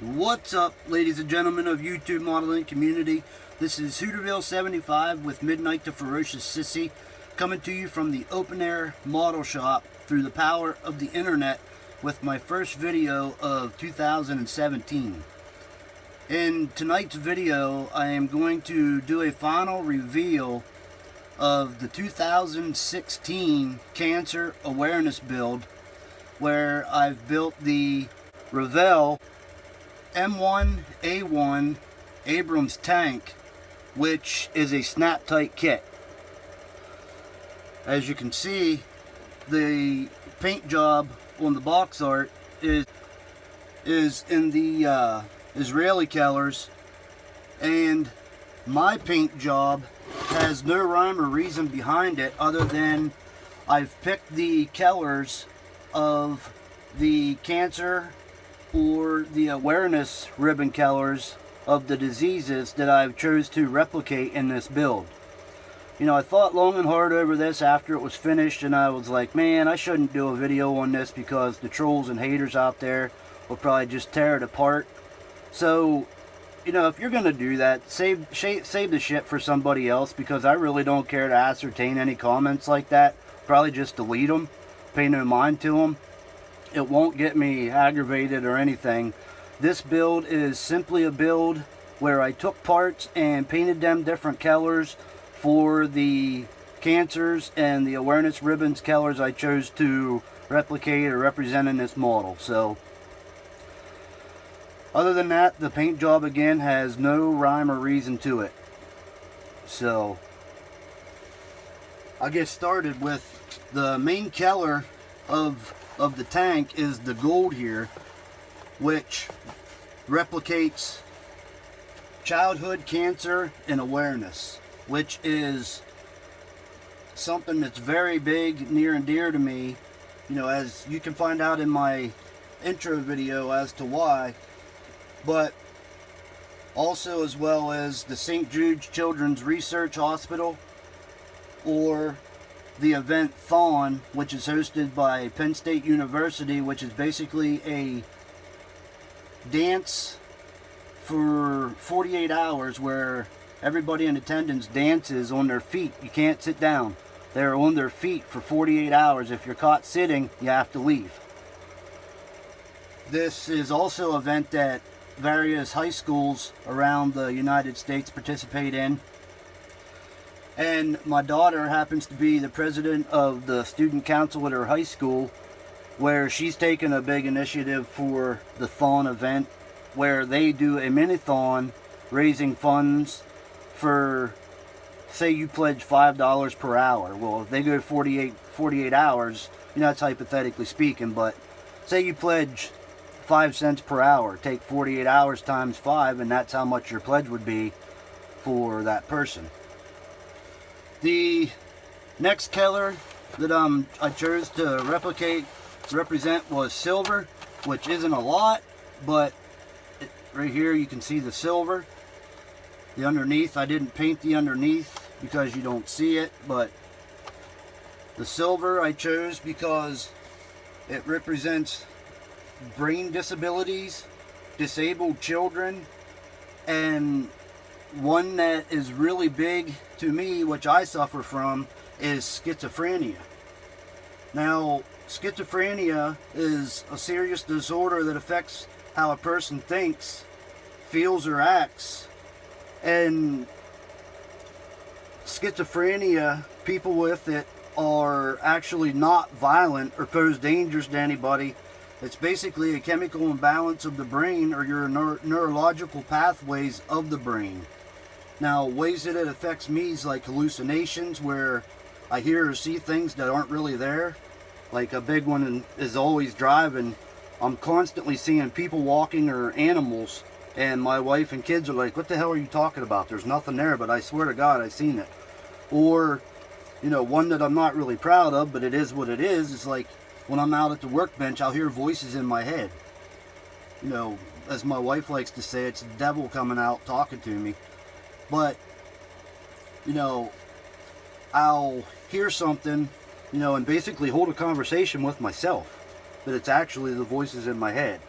What's up, ladies and gentlemen of YouTube modeling community? This is Hooterville75 with Midnight the Ferocious Sissy, coming to you from the open air model shop through the power of the internet with my first video of 2017. In tonight's video, I am going to do a final reveal of the 2016 cancer awareness build, where I've built the Revell M1A1 Abrams tank, which is a snap tight kit. As you can see, the paint job on the box art is in the Israeli colors, and my paint job has no rhyme or reason behind it other than I've picked the colors of the cancer or the awareness ribbon colors of the diseases that I've chose to replicate in this build. You know, I thought long and hard over this after it was finished, and I was like, man, I shouldn't do a video on this because the trolls and haters out there will probably just tear it apart. So, you know, if you're going to do that, save the shit for somebody else, because I really don't care to ascertain any comments like that. Probably just delete them, pay no mind to them. It won't get me aggravated or anything. This build is simply a build where I took parts and painted them different colors for the cancers and the awareness ribbons colors I chose to replicate or represent in this model. So, other than that, the paint job again has no rhyme or reason to it. So, I'll get started with the main color of the tank is the gold here, which replicates childhood cancer and awareness, which is something that's very big, near and dear to me, you know, as you can find out in my intro video as to why, but also as well as the St. Jude's Children's Research Hospital, or the event Thon, which is hosted by Penn State University, which is basically a dance for 48 hours where everybody in attendance dances on their feet. You can't sit down. They're on their feet for 48 hours. If you're caught sitting, you have to leave. This is also an event that various high schools around the United States participate in. And my daughter happens to be the president of the student council at her high school, where she's taken a big initiative for the Thon event, where they do a mini-thon raising funds for, say you pledge $5 per hour. Well, if they go 48 hours, you know, that's hypothetically speaking, but say you pledge 5 cents per hour, take 48 hours times 5, and that's how much your pledge would be for that person. The next color that I chose to represent was silver, which isn't a lot, but right here you can see the silver. The underneath, I didn't paint the underneath because you don't see it, but the silver I chose because it represents brain disabilities, disabled children, and one that is really big to me, which I suffer from, is schizophrenia. Now, schizophrenia is a serious disorder that affects how a person thinks, feels, or acts. And schizophrenia, people with it are actually not violent or pose dangers to anybody. It's basically a chemical imbalance of the brain, or your neurological pathways of the brain. Now, ways that it affects me is like hallucinations, where I hear or see things that aren't really there. Like a big one is always driving. I'm constantly seeing people walking or animals, and my wife and kids are like, what the hell are you talking about? There's nothing there, but I swear to God, I've seen it. Or, you know, one that I'm not really proud of, but it is what it is like when I'm out at the workbench, I'll hear voices in my head. You know, as my wife likes to say, it's the devil coming out talking to me. But, you know, I'll hear something, you know, and basically hold a conversation with myself, but it's actually the voices in my head.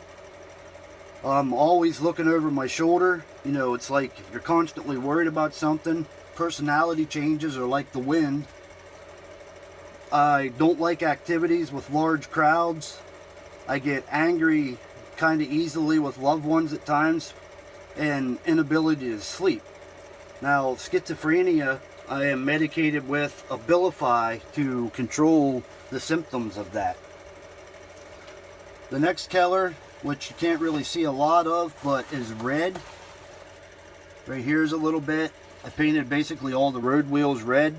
I'm always looking over my shoulder. You know, it's like you're constantly worried about something. Personality changes are like the wind. I don't like activities with large crowds. I get angry kind of easily with loved ones at times, and inability to sleep. Now, schizophrenia, I am medicated with Abilify to control the symptoms of that. The next color, which you can't really see a lot of, but is red. Right here's a little bit. I painted basically all the road wheels red.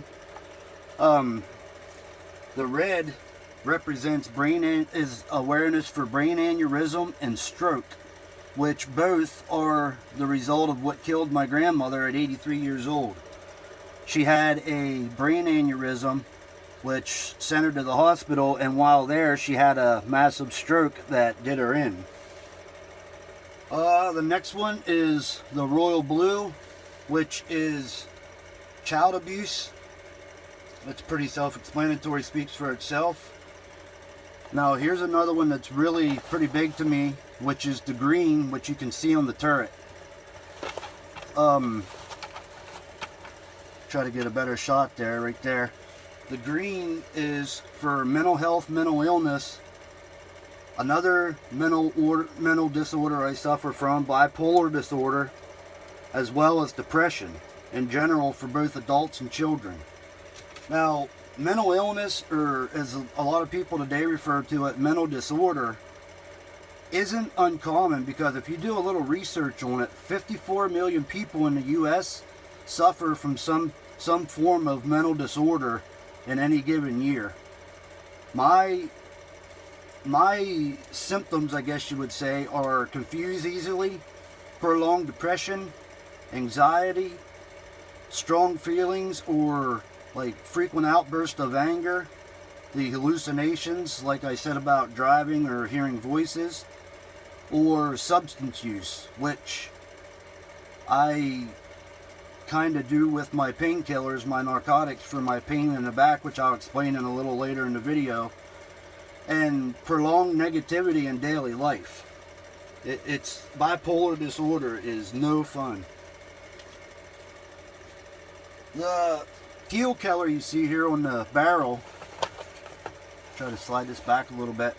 The red represents is awareness for brain aneurysm and stroke, which both are the result of what killed my grandmother at 83 years old. She had a brain aneurysm which sent her to the hospital, and while there she had a massive stroke that did her in. The next one is the royal blue, which is child abuse. That's pretty self-explanatory, speaks for itself. Now here's another one that's really pretty big to me, which is the green, which you can see on the turret. Try to get a better shot there, right there. The green is for mental health, mental illness. Another mental disorder I suffer from, bipolar disorder, as well as depression in general for both adults and children. Now, mental illness, or as a lot of people today refer to it, mental disorder, isn't uncommon, because if you do a little research on it, 54 million people in the U.S. suffer from some form of mental disorder in any given year. My symptoms, I guess you would say, are confused easily, prolonged depression, anxiety, strong feelings or like frequent outbursts of anger, the hallucinations, like I said about driving or hearing voices, or substance use, which I kind of do with my painkillers, my narcotics for my pain in the back, which I'll explain in a little later in the video, and prolonged negativity in daily life. It's bipolar disorder is no fun. The teal color you see here on the barrel, try to slide this back a little bit.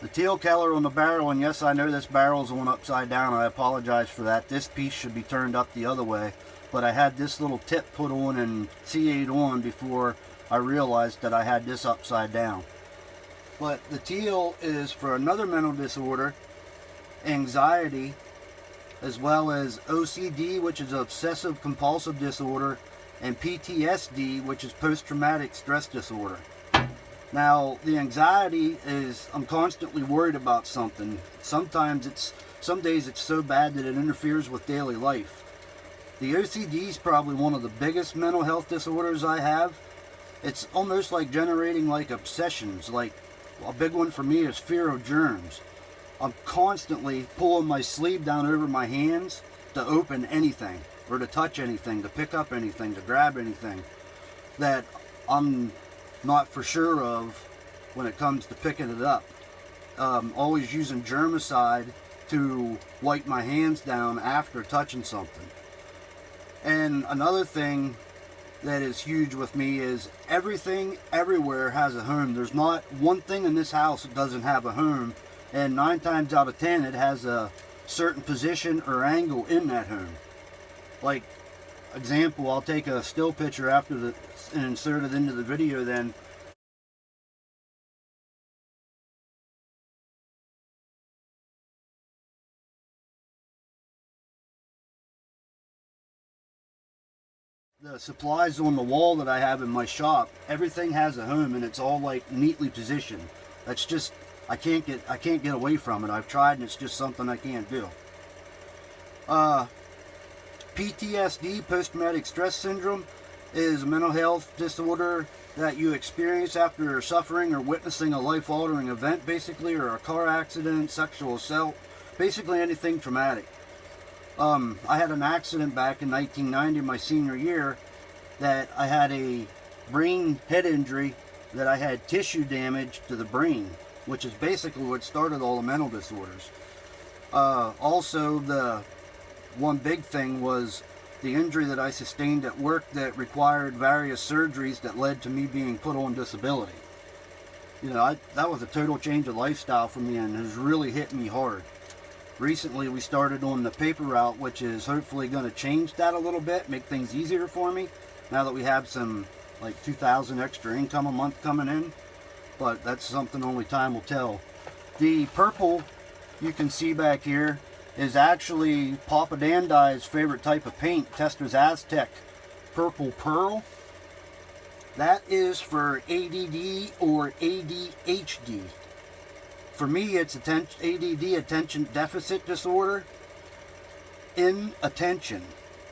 The teal color on the barrel, and yes, I know this barrel's on upside down. I apologize for that. This piece should be turned up the other way, but I had this little tip put on and CA'd on before I realized that I had this upside down. But the teal is for another mental disorder, anxiety, as well as OCD, which is obsessive compulsive disorder, and PTSD, which is post-traumatic stress disorder. Now, the anxiety is I'm constantly worried about something. Some days it's so bad that it interferes with daily life. The OCD is probably one of the biggest mental health disorders I have. It's almost like generating like obsessions. Like a big one for me is fear of germs. I'm constantly pulling my sleeve down over my hands to open anything, or to touch anything, to pick up anything, to grab anything that I'm not for sure of when it comes to picking it up. Always using germicide to wipe my hands down after touching something. And another thing that is huge with me is everything everywhere has a home. There's not one thing in this house that doesn't have a home, and 9 times out of 10 it has a certain position or angle in that home. Like example, I'll take a still picture after and insert it into the video then. The supplies on the wall that I have in my shop, everything has a home, and it's all like neatly positioned. That's just, I can't get away from it. I've tried, and it's just something I can't do. PTSD, post-traumatic stress syndrome, is a mental health disorder that you experience after suffering or witnessing a life-altering event, basically, or a car accident, sexual assault, basically anything traumatic. I had an accident back in 1990, my senior year, that I had a brain head injury, that I had tissue damage to the brain, which is basically what started all the mental disorders. Also, the one big thing was the injury that I sustained at work that required various surgeries that led to me being put on disability. You know, that was a total change of lifestyle for me and has really hit me hard. Recently, we started on the paper route, which is hopefully going to change that a little bit, make things easier for me, now that we have some, like, $2,000 extra income a month coming in. But that's something only time will tell. The purple you can see back here is actually Papa Dandai's favorite type of paint, Testors Aztec Purple Pearl. That is for ADD or ADHD. For me, it's ADD, attention deficit disorder, inattention,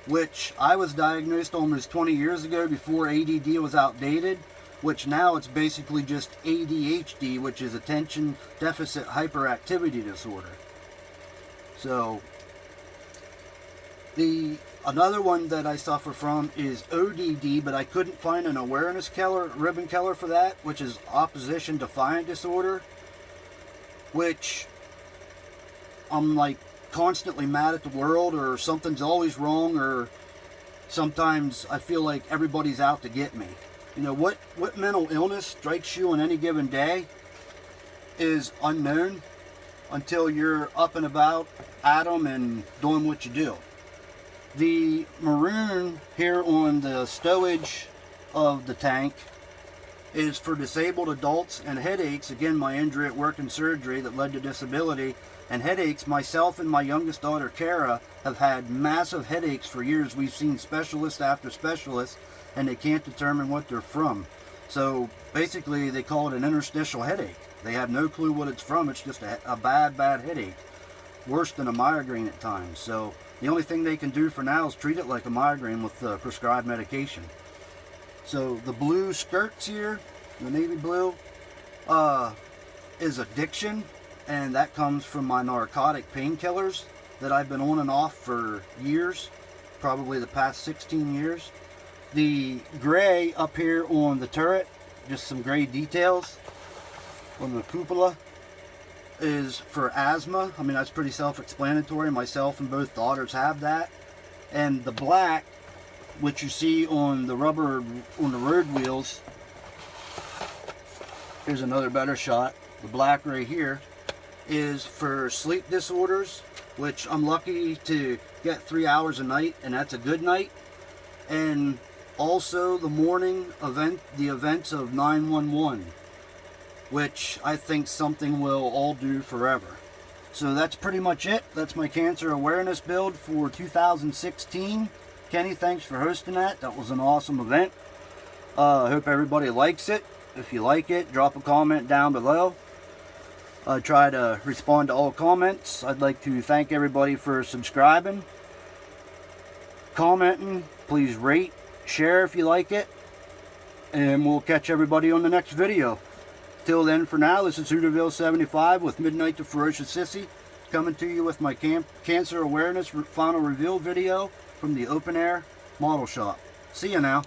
which I was diagnosed almost 20 years ago before ADD was outdated, which now it's basically just ADHD, which is attention deficit hyperactivity disorder. So, another one that I suffer from is ODD, but I couldn't find an awareness ribbon color for that, which is opposition defiant disorder, which I'm like constantly mad at the world, or something's always wrong, or sometimes I feel like everybody's out to get me. You know, what mental illness strikes you on any given day is unknown until you're up and about at them and doing what you do. The maroon here on the stowage of the tank is for disabled adults and headaches. Again, my injury at work and surgery that led to disability and headaches. Myself and my youngest daughter, Kara, have had massive headaches for years. We've seen specialist after specialist, and they can't determine what they're from. So basically, they call it an interstitial headache. They have no clue what it's from. It's just a bad headache. Worse than a migraine at times. So the only thing they can do for now is treat it like a migraine with prescribed medication. So the blue skirts here, the navy blue, is addiction, and that comes from my narcotic painkillers that I've been on and off for years, probably the past 16 years. The gray up here on the turret, just some gray details on the cupola, is for asthma. I mean, that's pretty self-explanatory. Myself and both daughters have that. And the black, which you see on the rubber on the road wheels, here's another better shot. The black right here is for sleep disorders, which I'm lucky to get 3 hours a night, and that's a good night. And also the morning event, the events of 911, which I think something will all do forever. So that's pretty much it. That's my cancer awareness build for 2016. Kenny, thanks for hosting that. That was an awesome event. I hope everybody likes it. If you like it, drop a comment down below. I try to respond to all comments. I'd like to thank everybody for subscribing, commenting. Please rate, share if you like it, and we'll catch everybody on the next video. Till then, for now, this is Hooterville75 with Midnight to Ferocious Sissy, coming to you with my cancer awareness final reveal video from the open air model shop. See ya now.